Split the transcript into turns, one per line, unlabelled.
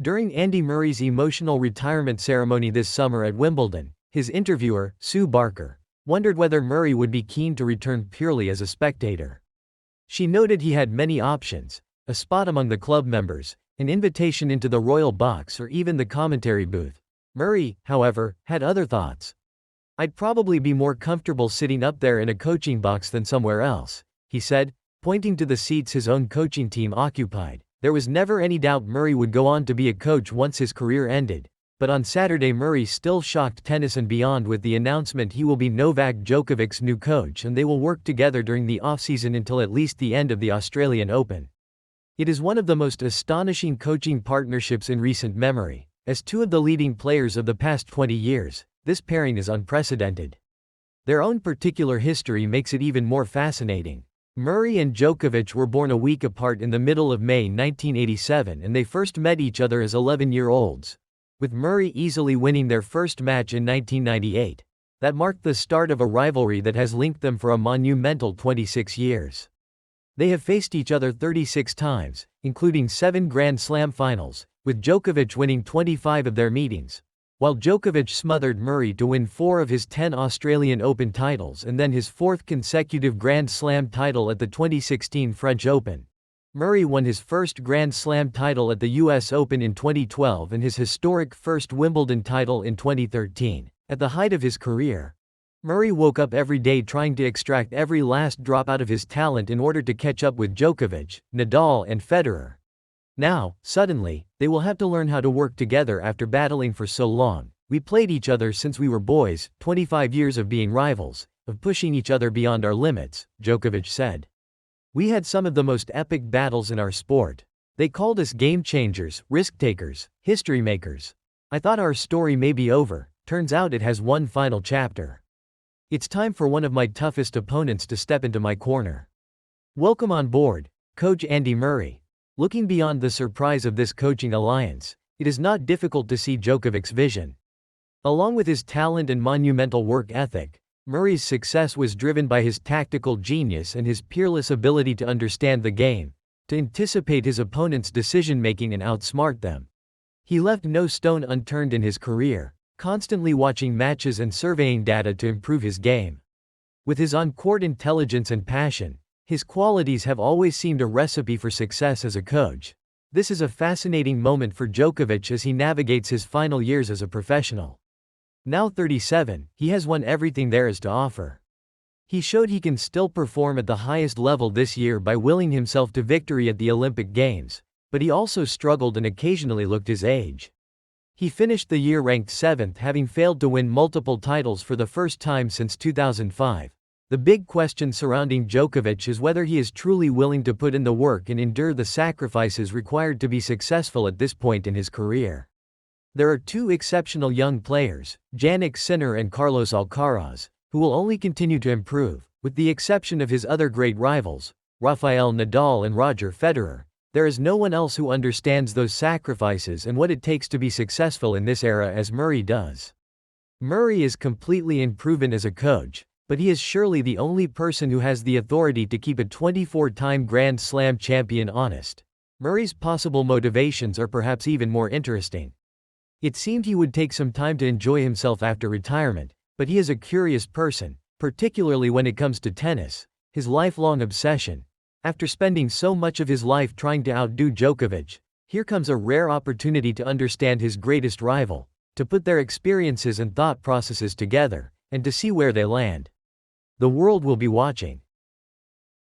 During Andy Murray's emotional retirement ceremony this summer at Wimbledon, his interviewer, Sue Barker, wondered whether Murray would be keen to return purely as a spectator. She noted he had many options: a spot among the club members, an invitation into the royal box, or even the commentary booth. Murray, however, had other thoughts. "I'd probably be more comfortable sitting up there in a coaching box than somewhere else," he said, pointing to the seats his own coaching team occupied. There was never any doubt Murray would go on to be a coach once his career ended, but on Saturday Murray still shocked tennis and beyond with the announcement he will be Novak Djokovic's new coach and they will work together during the offseason until at least the end of the Australian Open. It is one of the most astonishing coaching partnerships in recent memory. As two of the leading players of the past 20 years, this pairing is unprecedented. Their own particular history makes it even more fascinating. Murray and Djokovic were born a week apart in the middle of May 1987 and they first met each other as 11-year-olds, with Murray easily winning their first match in 1998. That marked the start of a rivalry that has linked them for a monumental 26 years. They have faced each other 36 times, including 7 Grand Slam finals, with Djokovic winning 25 of their meetings, while Djokovic smothered Murray to win 4 of his 10 Australian Open titles and then his 4th consecutive Grand Slam title at the 2016 French Open. Murray won his first Grand Slam title at the US Open in 2012 and his historic first Wimbledon title in 2013. At the height of his career, Murray woke up every day trying to extract every last drop out of his talent in order to catch up with Djokovic, Nadal and Federer. Now, suddenly, they will have to learn how to work together after battling for so long. "We played each other since we were boys, 25 years of being rivals, of pushing each other beyond our limits," Djokovic said. "We had some of the most epic battles in our sport. They called us game changers, risk takers, history makers. I thought our story may be over, turns out it has one final chapter. It's time for one of my toughest opponents to step into my corner." Welcome on board, Coach Andy Murray. Looking beyond the surprise of this coaching alliance, it is not difficult to see Djokovic's vision. Along with his talent and monumental work ethic, Murray's success was driven by his tactical genius and his peerless ability to understand the game, to anticipate his opponent's decision-making and outsmart them. He left no stone unturned in his career, constantly watching matches and surveying data to improve his game. With his on-court intelligence and passion, his qualities have always seemed a recipe for success as a coach. This is a fascinating moment for Djokovic as he navigates his final years as a professional. Now 37, he has won everything there is to offer. He showed he can still perform at the highest level this year by willing himself to victory at the Olympic Games, but he also struggled and occasionally looked his age. He finished the year ranked 7th, having failed to win multiple titles for the first time since 2005. The big question surrounding Djokovic is whether he is truly willing to put in the work and endure the sacrifices required to be successful at this point in his career. There are two exceptional young players, Jannik Sinner and Carlos Alcaraz, who will only continue to improve. With the exception of his other great rivals, Rafael Nadal and Roger Federer, there is no one else who understands those sacrifices and what it takes to be successful in this era as Murray does. Murray is completely unproven as a coach, but he is surely the only person who has the authority to keep a 24-time Grand Slam champion honest. Murray's possible motivations are perhaps even more interesting. It seemed he would take some time to enjoy himself after retirement, but he is a curious person, particularly when it comes to tennis, his lifelong obsession. After spending so much of his life trying to outdo Djokovic, here comes a rare opportunity to understand his greatest rival, to put their experiences and thought processes together, and to see where they land. The world will be watching.